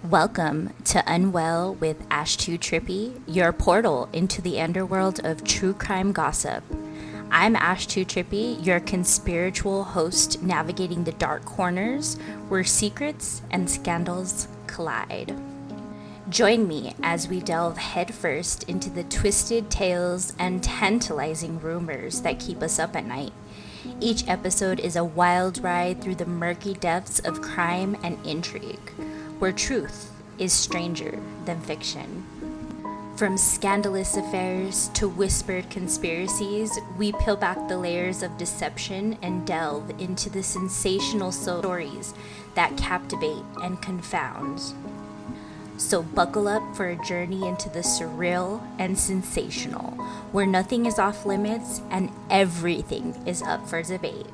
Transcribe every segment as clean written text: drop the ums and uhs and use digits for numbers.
Welcome to Unwell with Ash2 Trippy, your portal into the underworld of true crime gossip. I'm Ash2 Trippy, your conspiritual host navigating the dark corners where secrets and scandals collide. Join me as we delve headfirst into the twisted tales and tantalizing rumors that keep us up at night. Each episode is a wild ride through the murky depths of crime and intrigue, where truth is stranger than fiction. From scandalous affairs to whispered conspiracies, we peel back the layers of deception and delve into the sensational stories that captivate and confound. So buckle up for a journey into the surreal and sensational, where nothing is off limits and everything is up for debate.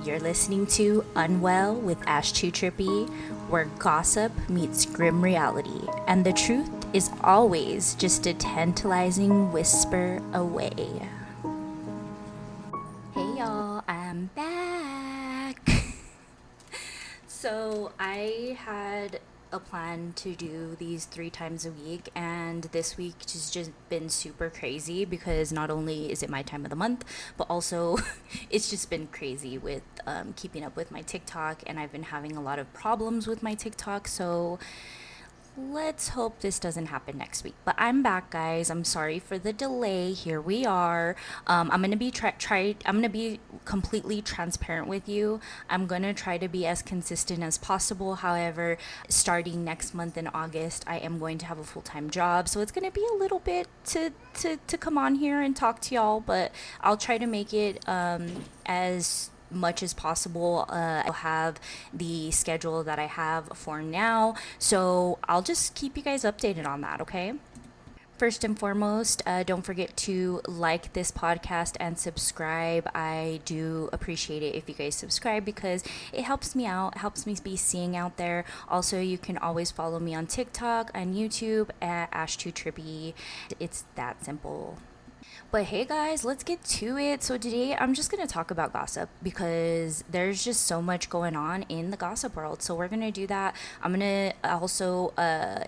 You're listening to Unwell with Ash2 Trippy, where gossip meets grim reality, and the truth is always just a tantalizing whisper away. Hey y'all, I'm back. So I had a plan to do these 3 times a week, and this week has just been super crazy because not only is it my time of the month, but also it's just been crazy with keeping up with my TikTok, and I've been having a lot of problems with my TikTok, so let's hope this doesn't happen next week. But I'm back, guys. I'm sorry for the delay. Here we are. I'm gonna be I'm gonna be completely transparent with you. I'm gonna try to be as consistent as possible. However, starting next month in August, I am going to have a full-time job, so it's gonna be a little bit to come on here and talk to y'all. But I'll try to make it as much as possible. I'll have the schedule that I have for now, so I'll just keep you guys updated on that, okay? First and foremost, don't forget to like this podcast and subscribe. I do appreciate it if you guys subscribe because it helps me out, helps me be seen out there. Also, you can always follow me on TikTok and YouTube at Ash2Trippy. It's that simple. But hey guys, let's get to it. So today I'm just going to talk about gossip because there's just so much going on in the gossip world. So we're going to do that. I'm going to also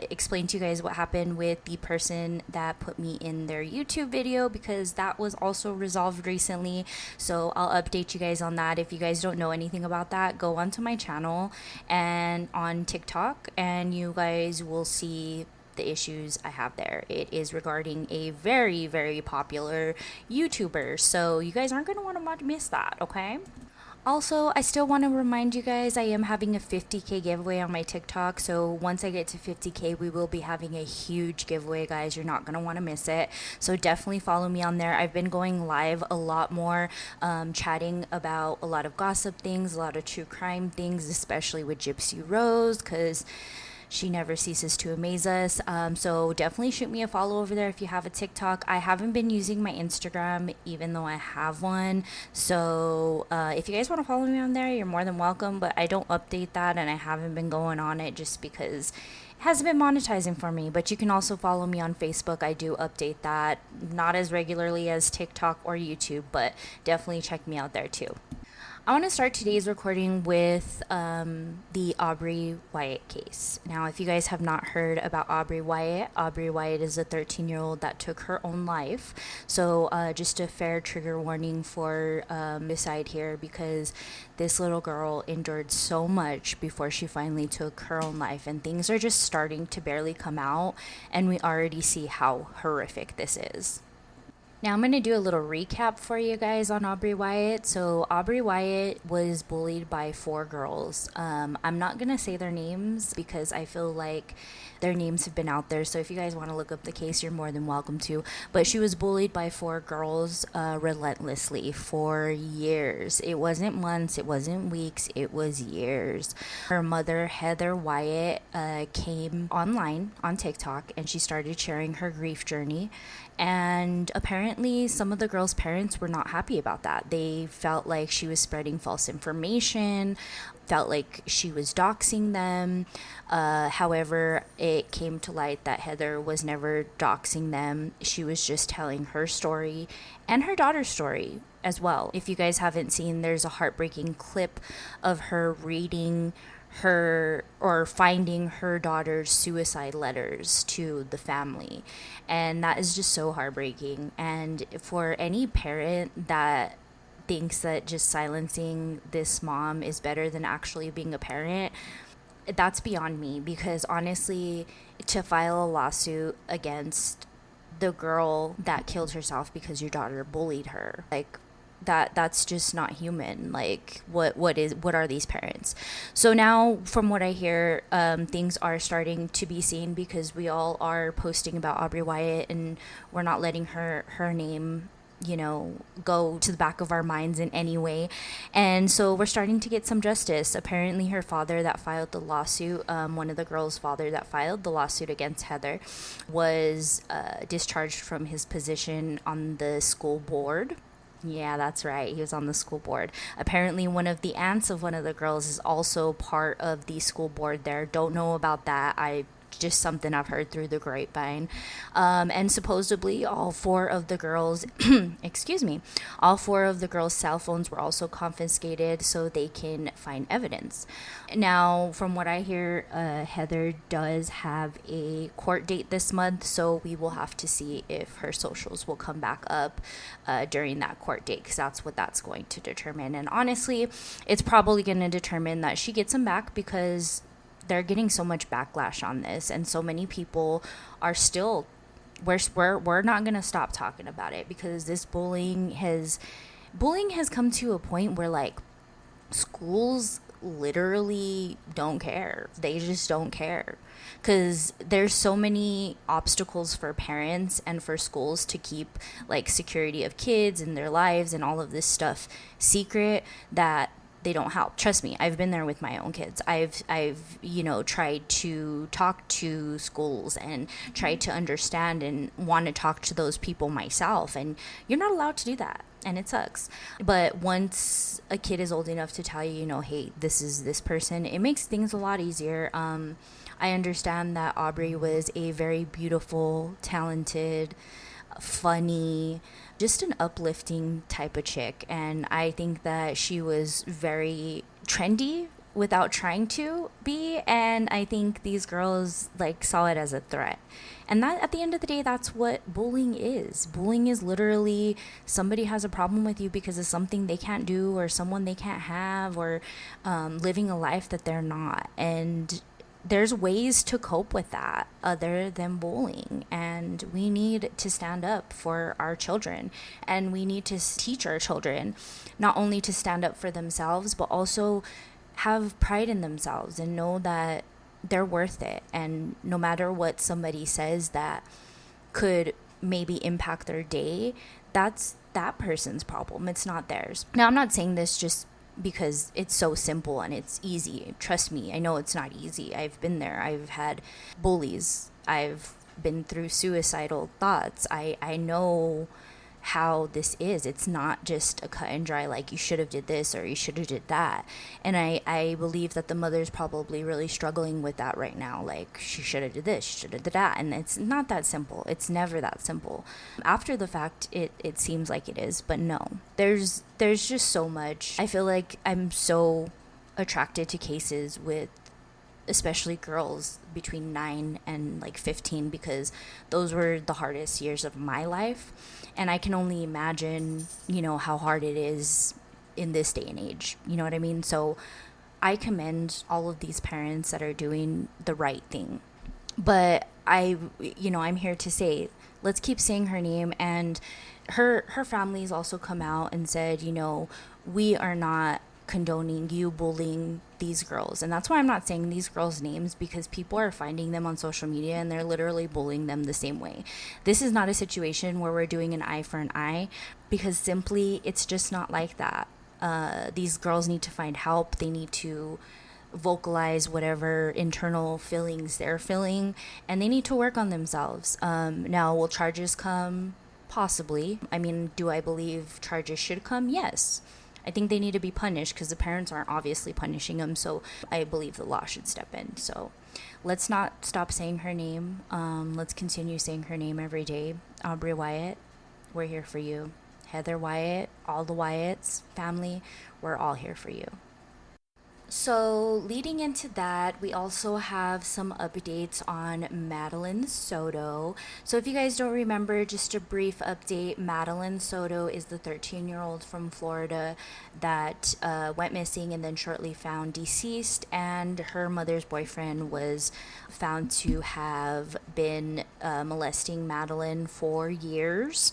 explain to you guys what happened with the person that put me in their YouTube video because that was also resolved recently. So I'll update you guys on that. If you guys don't know anything about that, go onto my channel and on TikTok and you guys will see the issues I have there. It is regarding a very, very popular YouTuber, so you guys aren't going to want to miss that, okay? Also, I still want to remind you guys I am having a 50k giveaway on my TikTok, so once I get to 50k, we will be having a huge giveaway, guys. You're not going to want to miss it, so definitely follow me on there. I've been going live a lot more, chatting about a lot of gossip things, a lot of true crime things, especially with Gypsy Rose, because she never ceases to amaze us. So definitely shoot me a follow over there if you have a TikTok. I haven't been using my Instagram even though I have one. So if you guys want to follow me on there, you're more than welcome. But I don't update that and I haven't been going on it just because it hasn't been monetizing for me. But you can also follow me on Facebook. I do update that. Not as regularly as TikTok or YouTube, but definitely check me out there too. I want to start today's recording with the Aubreigh Wyatt case. Now, if you guys have not heard about Aubreigh Wyatt is a 13-year-old that took her own life. So just a fair trigger warning for this side here because this little girl endured so much before she finally took her own life. And things are just starting to barely come out. And we already see how horrific this is. Now I'm going to do a little recap for you guys on Aubreigh Wyatt. So Aubreigh Wyatt was bullied by 4 girls. I'm not going to say their names because I feel like their names have been out there. So if you guys want to look up the case, you're more than welcome to. But she was bullied by 4 girls relentlessly for years. It wasn't months, it wasn't weeks, it was years. Her mother, Heather Wyatt, came online on TikTok and she started sharing her grief journey. And apparently some of the girls' parents were not happy about that. They felt like she was spreading false information, felt like she was doxing them. However, it came to light that Heather was never doxing them. She was just telling her story and her daughter's story as well. If you guys haven't seen, there's a heartbreaking clip of her reading her or finding her daughter's suicide letters to the family. And that is just so heartbreaking. And for any parent that thinks that just silencing this mom is better than actually being a parent, that's beyond me, because honestly, to file a lawsuit against the girl that killed herself because your daughter bullied her, like, that's just not human. Like, what are these parents? So now, from what I hear, things are starting to be seen, because we all are posting about Aubreigh Wyatt, and we're not letting her name, go to the back of our minds in any way. And so we're starting to get some justice. Apparently, her father that filed the lawsuit, one of the girls' father that filed the lawsuit against Heather, was discharged from his position on the school board. Yeah, that's right. He was on the school board. Apparently, one of the aunts of one of the girls is also part of the school board there. Don't know about that. I just something I've heard through the grapevine. And supposedly, all four of the girls, excuse me, all four of the girls' cell phones were also confiscated so they can find evidence. Now, from what I hear, Heather does have a court date this month, so we will have to see if her socials will come back up during that court date, because that's what that's going to determine. And honestly, it's probably going to determine that she gets them back, because they're getting so much backlash on this, and so many people are still, we're not going to stop talking about it, because this bullying has come to a point where, like, schools literally don't care. They just don't care, because there's so many obstacles for parents and for schools to keep, like, security of kids and their lives and all of this stuff secret, that they don't help. Trust me, I've been there with my own kids. I've tried to talk to schools and tried to understand and want to talk to those people myself, and you're not allowed to do that, and it sucks. But once a kid is old enough to tell you, hey, this is this person, it makes things a lot easier. I understand that Aubreigh was a very beautiful, talented, funny, just an uplifting type of chick. And I think that she was very trendy without trying to be. And I think these girls, like, saw it as a threat. And that, at the end of the day, that's what bullying is. Bullying is literally somebody has a problem with you because of something they can't do, or someone they can't have, or living a life that they're not. And there's ways to cope with that other than bullying, and we need to stand up for our children, and we need to teach our children not only to stand up for themselves, but also have pride in themselves and know that they're worth it. And no matter what somebody says that could maybe impact their day, that's that person's problem. It's not theirs. Now, I'm not saying this just because it's so simple and it's easy. Trust me, I know it's not easy. I've been there. I've had bullies. I've been through suicidal thoughts. I know how this is. It's not just a cut and dry, like, you should have did this or you should have did that. And I believe that the mother's probably really struggling with that right now. Like, she should have did this, she should have did that. And it's not that simple. It's never that simple. After the fact, it seems like it is, but no. There's just so much. I feel like I'm so attracted to cases with especially girls between 9 and like 15, because those were the hardest years of my life, and I can only imagine how hard it is in this day and age. You know what I mean? So I commend all of these parents that are doing the right thing, but I'm here to say, let's keep saying her name. And her family's also come out and said, we are not condoning you bullying these girls. And that's why I'm not saying these girls' names, because people are finding them on social media and they're literally bullying them the same way. This is not a situation where we're doing an eye for an eye, because simply it's just not like that. These girls need to find help. They need to vocalize whatever internal feelings they're feeling, and they need to work on themselves. Now, will charges come? Possibly. I mean, do I believe charges should come? Yes. I think they need to be punished, because the parents aren't obviously punishing them, so I believe the law should step in. So let's not stop saying her name. Let's continue saying her name every day. Aubreigh Wyatt, we're here for you. Heather Wyatt, all the Wyatts family, we're all here for you. So, leading into that, we also have some updates on Madeline Soto. So, if you guys don't remember, just a brief update, Madeline Soto is the 13-year-old from Florida that went missing and then shortly found deceased, and her mother's boyfriend was found to have been molesting Madeline for years.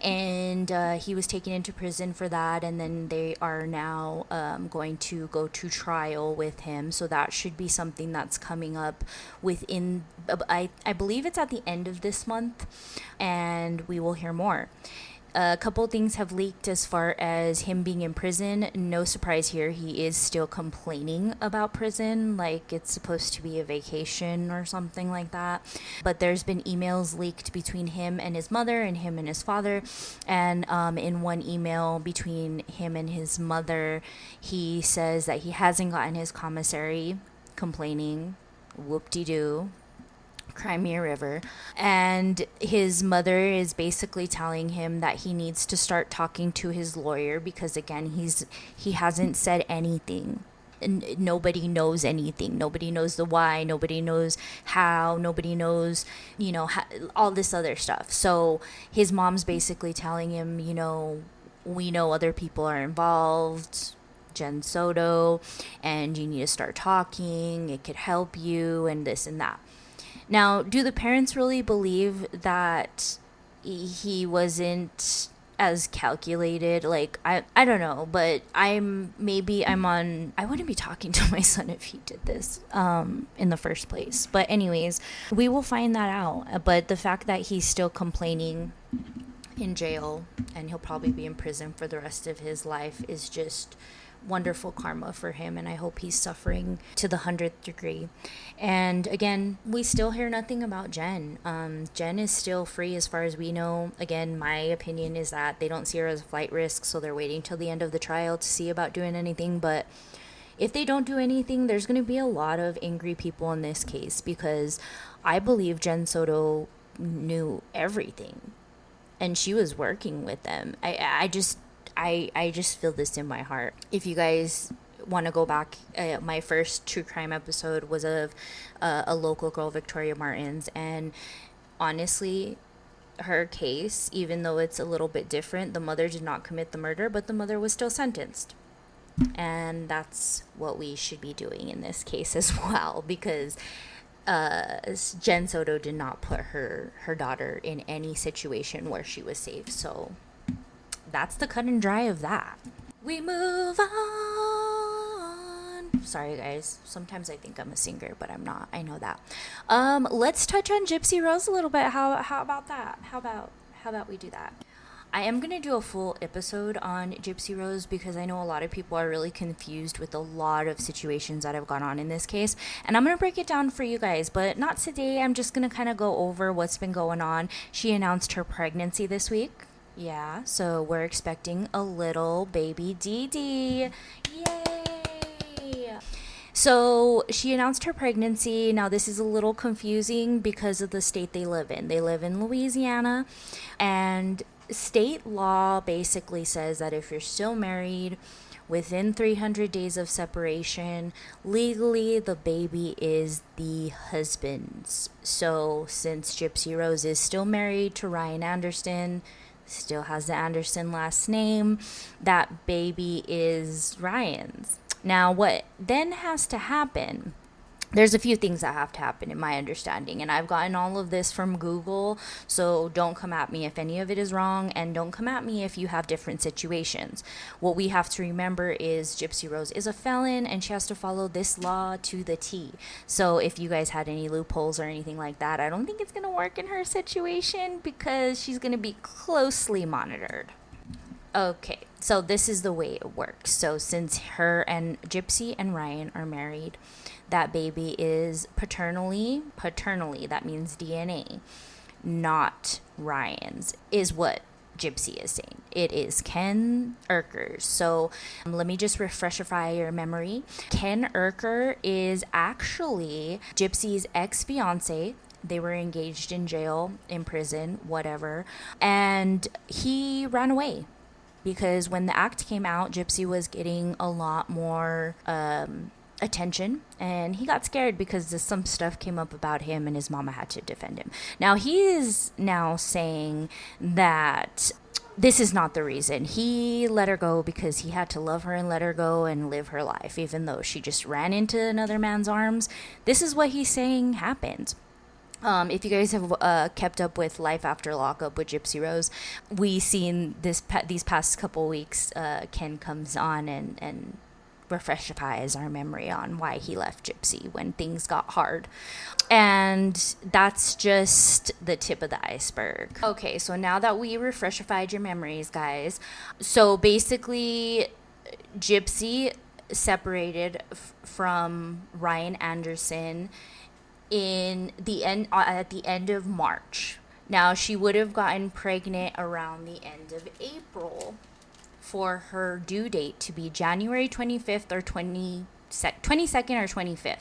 And he was taken into prison for that, and then they are now going to go to trial with him. So that should be something that's coming up within, I believe it's at the end of this month, and we will hear more. A couple things have leaked as far as him being in prison. No surprise here, he is still complaining about prison, like it's supposed to be a vacation or something like that. But there's been emails leaked between him and his mother and him and his father. And in one email between him and his mother, he says that he hasn't gotten his commissary, complaining. Whoop-de-doo. Crimea River, and his mother is basically telling him that he needs to start talking to his lawyer because again he hasn't said anything. Nobody knows anything. Nobody knows the why. Nobody knows how. Nobody knows, all this other stuff. So his mom's basically telling him, we know other people are involved, Jen Soto, and you need to start talking. It could help you, and this and that. Now, do the parents really believe that he wasn't as calculated? Like, I don't know, but I wouldn't be talking to my son if he did this in the first place. But anyways, we will find that out. But the fact that he's still complaining in jail and he'll probably be in prison for the rest of his life is just wonderful karma for him, and I hope he's suffering to the 100th degree. And again, we still hear nothing about Jen. Jen is still free as far as we know. Again, my opinion is that they don't see her as a flight risk, so they're waiting till the end of the trial to see about doing anything. But if they don't do anything, there's going to be a lot of angry people in this case, because I believe Jen Soto knew everything and she was working with them. I just feel this in my heart. If you guys want to go back, my first true crime episode was of a local girl, Victoria Martins, and honestly, her case, even though it's a little bit different, the mother did not commit the murder, but the mother was still sentenced. And that's what we should be doing in this case as well, because Jen Soto did not put her daughter in any situation where she was safe. So that's the cut and dry of that. We move on. Sorry, guys. Sometimes I think I'm a singer, but I'm not. I know that. Let's touch on Gypsy Rose a little bit. How about that? How about we do that? I am going to do a full episode on Gypsy Rose because I know a lot of people are really confused with a lot of situations that have gone on in this case. And I'm going to break it down for you guys, but not today. I'm just going to kind of go over what's been going on. She announced her pregnancy this week. Yeah, so we're expecting a little baby Dee Dee. Yay! So she announced her pregnancy. Now this is a little confusing because of the state they live in. They live in Louisiana, and state law basically says that if you're still married within 300 days of separation, legally the baby is the husband's. So since Gypsy Rose is still married to Ryan Anderson, still has the Anderson last name, that baby is Ryan's. Now, what then has to happen? There's a few things that have to happen in my understanding, and I've gotten all of this from Google, so don't come at me if any of it is wrong, and don't come at me if you have different situations. What we have to remember is Gypsy Rose is a felon, and she has to follow this law to the T. So if you guys had any loopholes or anything like that, I don't think it's going to work in her situation because she's going to be closely monitored. Okay, so this is the way it works. So since her and Gypsy and Ryan are married, that baby is paternally, that means DNA, not Ryan's, is what Gypsy is saying. It is Ken Urker's. So let me just refreshify your memory. Ken Urker is actually Gypsy's ex-fiance. They were engaged in jail, in prison, whatever, and he ran away. Because when the act came out, Gypsy was getting a lot more attention, and he got scared because some stuff came up about him and his mama had to defend him. Now he is now saying that this is not the reason. He let her go because he had to love her and let her go and live her life, even though she just ran into another man's arms. This is what he's saying happened. If you guys have kept up with Life After Lockup with Gypsy Rose, we seen these past couple weeks, Ken comes on and refreshifies our memory on why he left Gypsy when things got hard. And that's just the tip of the iceberg. Okay, so now that we refreshified your memories, guys, so basically Gypsy separated from Ryan Anderson at the end of March. Now she would have gotten pregnant around the end of April for her due date to be January 25th or 22nd or 25th.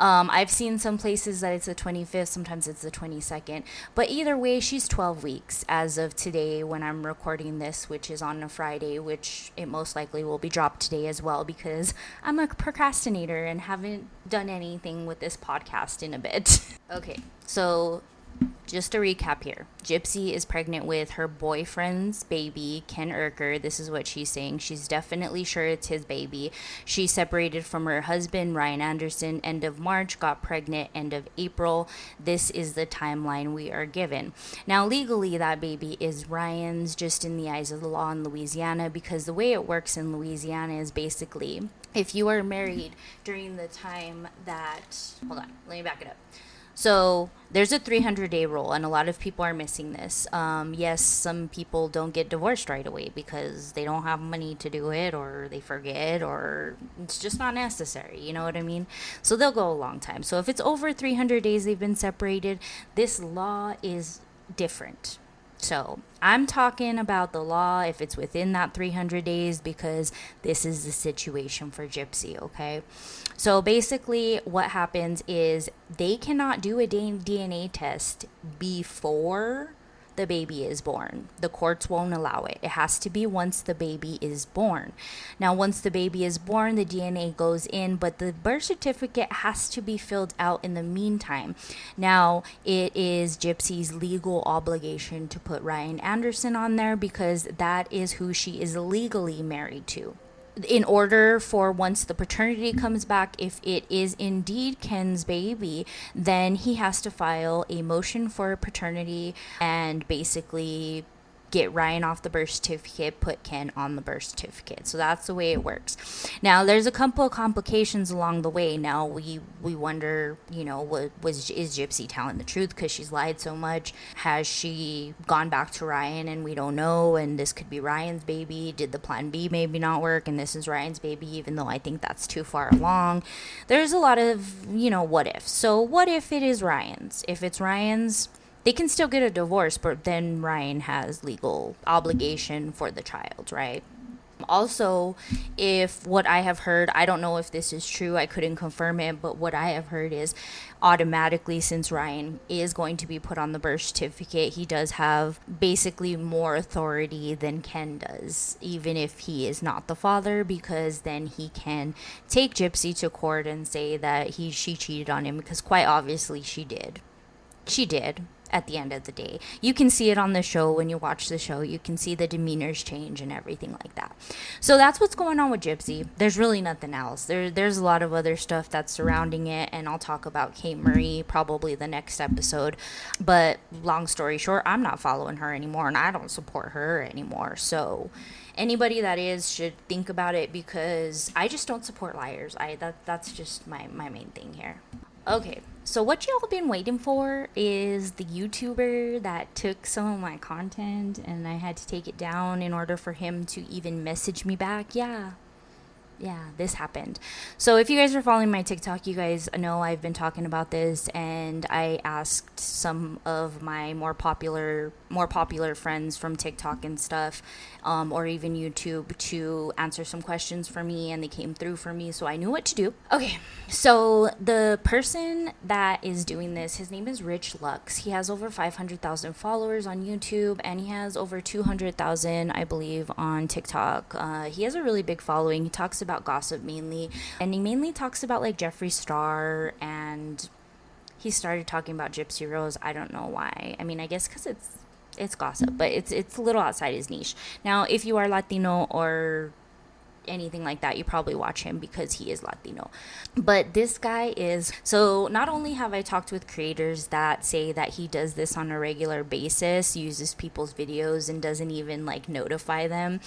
I've seen some places that it's the 25th, sometimes it's the 22nd. But either way, she's 12 weeks as of today when I'm recording this, which is on a Friday, which it most likely will be dropped today as well because I'm a procrastinator and haven't done anything with this podcast in a bit. Okay, so just to recap here, Gypsy is pregnant with her boyfriend's baby, Ken Urker. This is what she's saying. She's definitely sure it's his baby. She separated from her husband, Ryan Anderson, end of March, got pregnant end of April. This is the timeline we are given. Now, legally, that baby is Ryan's, just in the eyes of the law in Louisiana, because the way it works in Louisiana is basically if you are married during the time that... Hold on, let me back it up. So there's a 300-day rule, and a lot of people are missing this. Yes, some people don't get divorced right away because they don't have money to do it, or they forget, or it's just not necessary. You know what I mean? So they'll go a long time. So if it's over 300 days they've been separated, this law is different. So I'm talking about the law if it's within that 300 days because this is the situation for Gypsy, okay? So basically what happens is they cannot do a DNA test before the baby is born. The courts won't allow it. It has to be once the baby is born. Now, once the baby is born, the DNA goes in, but the birth certificate has to be filled out in the meantime. Now, it is Gypsy's legal obligation to put Ryan Anderson on there because that is who she is legally married to. In order for once the paternity comes back, if it is indeed Ken's baby, then he has to file a motion for paternity and basically get Ryan off the birth certificate, put Ken on the birth certificate. So that's the way it works. Now, there's a couple of complications along the way. Now, we wonder, you know, is Gypsy telling the truth because she's lied so much? Has she gone back to Ryan and we don't know, and this could be Ryan's baby? Did the plan B maybe not work and this is Ryan's baby, even though I think that's too far along? There's a lot of, you know, what if. So what if it is Ryan's? If it's Ryan's, they can still get a divorce, but then Ryan has legal obligation for the child, right? Also, if what I have heard, I don't know if this is true, I couldn't confirm it, but what I have heard is automatically, since Ryan is going to be put on the birth certificate, he does have basically more authority than Ken does, even if he is not the father, because then he can take Gypsy to court and say that she cheated on him, because quite obviously she did. She did. At the end of the day, you can see it on the show. When you watch the show, you can see the demeanors change and everything like that. So that's what's going on with Gypsy. There's really nothing else. There's a lot of other stuff that's surrounding it, and I'll talk about Kate Marie probably the next episode. But long story short, I'm not following her anymore, and I don't support her anymore. So anybody that is should think about it, because I just don't support liars. That's just my main thing here. Okay, so what y'all been waiting for is the YouTuber that took some of my content and I had to take it down in order for him to even message me back. Yeah, this happened. So if you guys are following my TikTok, you guys know I've been talking about this, and I asked some of my more popular friends from TikTok and stuff, or even YouTube, to answer some questions for me, and they came through for me, so I knew what to do. Okay, so the person that is doing this, his name is Rich Lux. He has over 500,000 followers on YouTube, and he has over 200,000, I believe, on TikTok. He has a really big following. He talks about about gossip mainly. And he mainly talks about like Jeffree Star, and he started talking about Gypsy Rose. I don't know why. I mean, I guess because it's gossip, but it's a little outside his niche. Now, if you are Latino or anything like that, you probably watch him because he is Latino. But this guy is, so not only have I talked with creators that say that he does this on a regular basis, uses people's videos and doesn't even like notify them.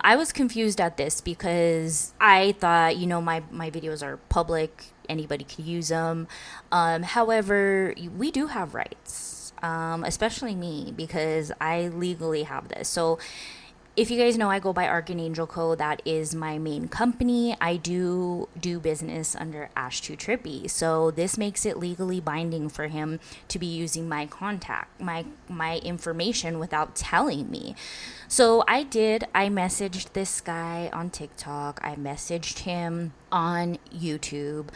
I was confused at this because I thought, my videos are public, anybody could use them. However, we do have rights, especially me, because I legally have this. So if you guys know, I go by Arcaneangelco. That is my main company. I do business under Ash2Trippy. So this makes it legally binding for him to be using my my information without telling me. So I messaged this guy on TikTok. I messaged him on YouTube.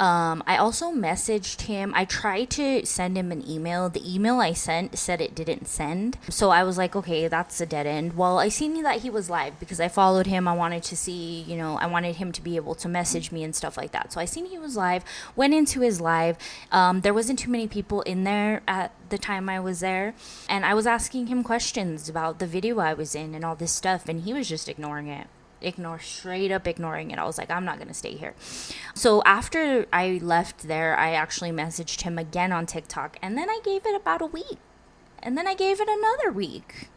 I also messaged him. I tried to send him an email. The email I sent said it didn't send. So I was like, okay, that's a dead end. Well, I seen that he was live because I followed him. I wanted to see, I wanted him to be able to message me and stuff like that. So I seen he was live, went into his live. There wasn't too many people in there at the time I was there. And I was asking him questions about the video I was in and all this stuff. And he was just ignoring it. Straight up ignoring it. I was like, I'm not gonna stay here. So after I left there, I actually messaged him again on TikTok, and then I gave it about a week, and then I gave it another week,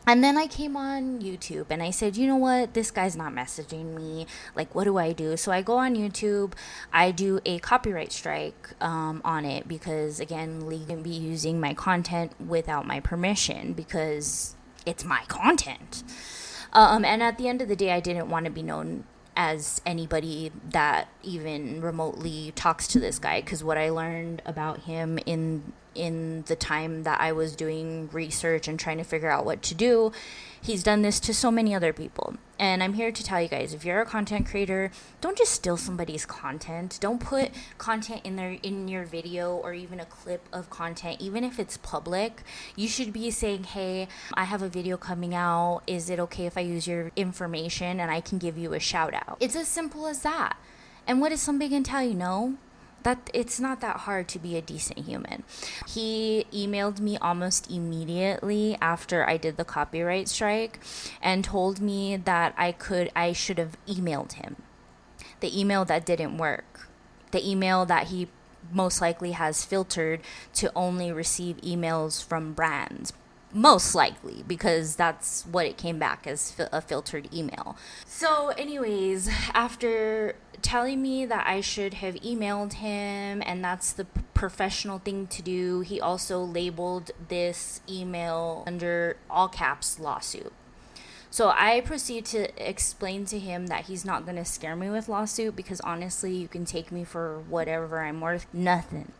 and then I came on YouTube and I said, you know what, this guy's not messaging me, like, what do I do? So I go on YouTube, I do a copyright strike on it, because again, Lee can be using my content without my permission because it's my content. And at the end of the day, I didn't want to be known as anybody that even remotely talks to this guy, because what I learned about him in the time that I was doing research and trying to figure out what to do, he's done this to so many other people. And I'm here to tell you guys, if you're a content creator, don't just steal somebody's content. Don't put content in your video, or even a clip of content, even if it's public. You should be saying, hey, I have a video coming out. Is it okay if I use your information and I can give you a shout out? It's as simple as that. And what is somebody gonna tell you? No? That it's not that hard to be a decent human. He emailed me almost immediately after I did the copyright strike and told me that I should have emailed him. The email that didn't work. The email that he most likely has filtered to only receive emails from brands. Most likely, because that's what it came back as, a filtered email. So anyways, after telling me that I should have emailed him and that's the professional thing to do, he also labeled this email under all caps lawsuit. So I proceed to explain to him that he's not going to scare me with lawsuit, because honestly, you can take me for whatever I'm worth. Nothing.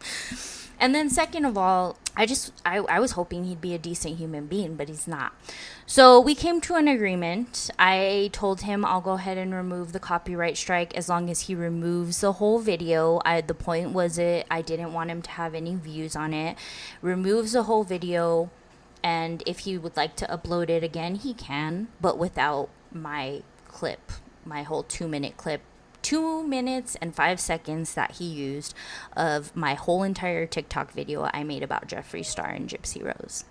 And then second of all, I was hoping he'd be a decent human being, but he's not. So we came to an agreement. I told him I'll go ahead and remove the copyright strike as long as he removes the whole video. The point was I didn't want him to have any views on it. Removes the whole video. And if he would like to upload it again, he can, but without my clip, my whole 2-minute clip. 2 minutes and 5 seconds that he used of my whole entire TikTok video I made about Jeffree Star and Gypsy Rose.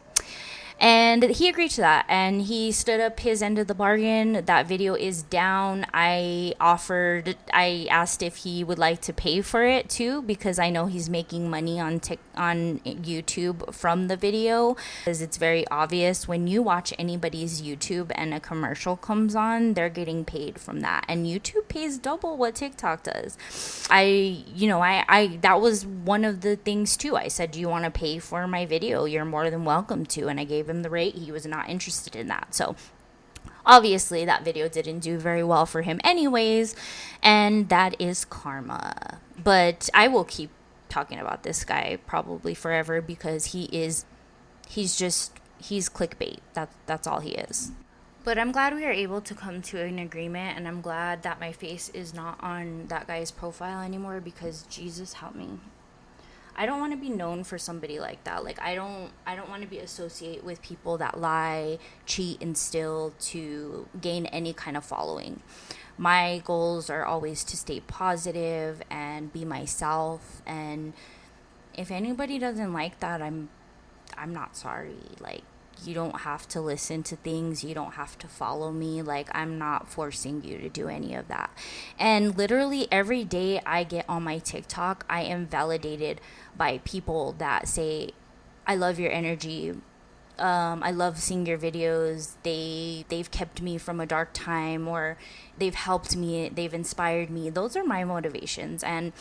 And he agreed to that, and he stood up his end of the bargain. That video is down. I asked if he would like to pay for it too, because I know he's making money on YouTube from the video, because it's very obvious when you watch anybody's YouTube and a commercial comes on, they're getting paid from that, and YouTube pays double what TikTok does. That was one of the things too. I said, do you want to pay for my video? You're more than welcome to, and I gave him the rate. He was not interested in that. So obviously that video didn't do very well for him anyways, and that is karma. But I will keep talking about this guy probably forever, because he's clickbait. That's all he is. But I'm glad we are able to come to an agreement, and I'm glad that my face is not on that guy's profile anymore, because Jesus help me. I don't want to be known for somebody like that. Like, I don't want to be associated with people that lie, cheat, and steal to gain any kind of following. My goals are always to stay positive and be myself. And if anybody doesn't like that, I'm not sorry. Like, you don't have to listen to things, you don't have to follow me. Like, I'm not forcing you to do any of that. And literally every day I get on my TikTok, I am validated by people that say, I love your energy. I love seeing your videos. They've kept me from a dark time, or they've helped me, they've inspired me. Those are my motivations. And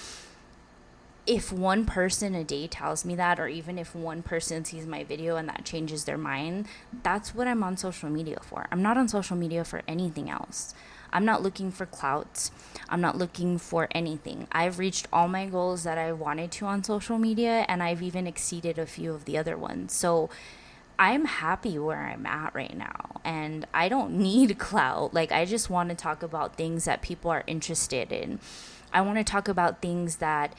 if one person a day tells me that, or even if one person sees my video and that changes their mind, that's what I'm on social media for. I'm not on social media for anything else. I'm not looking for clout. I'm not looking for anything. I've reached all my goals that I wanted to on social media, and I've even exceeded a few of the other ones. So I'm happy where I'm at right now, and I don't need clout. Like, I just want to talk about things that people are interested in. I want to talk about things that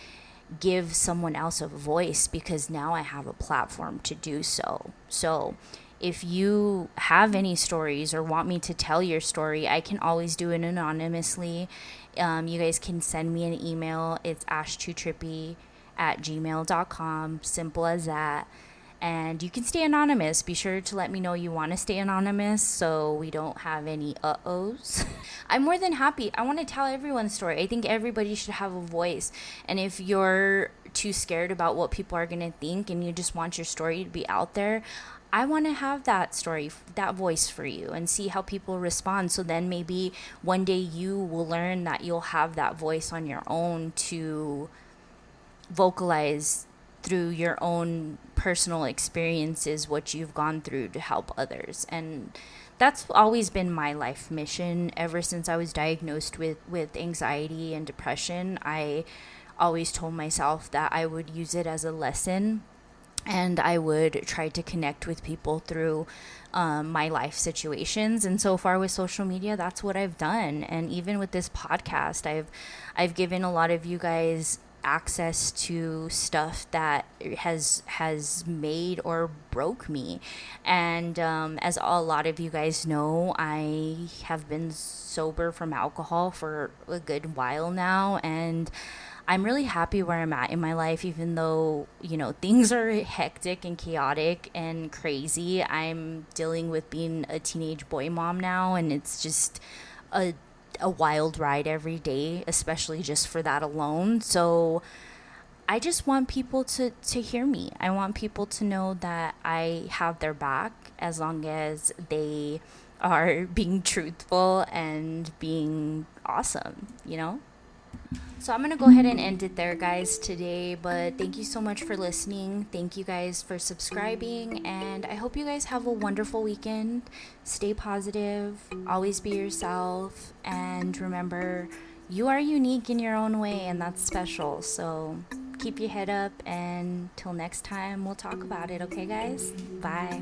give someone else a voice, because now I have a platform to do so. So if you have any stories or want me to tell your story, I can always do it anonymously. You guys can send me an email. It's ash2trippy@gmail.com. Simple as that. And you can stay anonymous. Be sure to let me know you want to stay anonymous so we don't have any uh-ohs. I'm more than happy. I want to tell everyone's story. I think everybody should have a voice. And if you're too scared about what people are going to think and you just want your story to be out there, I want to have that story, that voice for you, and see how people respond. So then maybe one day you will learn that you'll have that voice on your own to vocalize through your own personal experiences what you've gone through to help others. And that's always been my life mission ever since I was diagnosed with anxiety and depression. I always told myself that I would use it as a lesson, and I would try to connect with people through my life situations. And so far with social media, that's what I've done. And even with this podcast, I've given a lot of you guys access to stuff that has made or broke me. And as a lot of you guys know, I have been sober from alcohol for a good while now, and I'm really happy where I'm at in my life, even though, things are hectic and chaotic and crazy. I'm dealing with being a teenage boy mom now, and it's just a wild ride every day, especially just for that alone. So I just want people to hear me. I want people to know that I have their back as long as they are being truthful and being awesome. So I'm going to go ahead and end it there, guys, today. But thank you so much for listening. Thank you guys for subscribing. And I hope you guys have a wonderful weekend. Stay positive. Always be yourself. And remember, you are unique in your own way, and that's special. So keep your head up. And till next time, we'll talk about it. Okay, guys? Bye.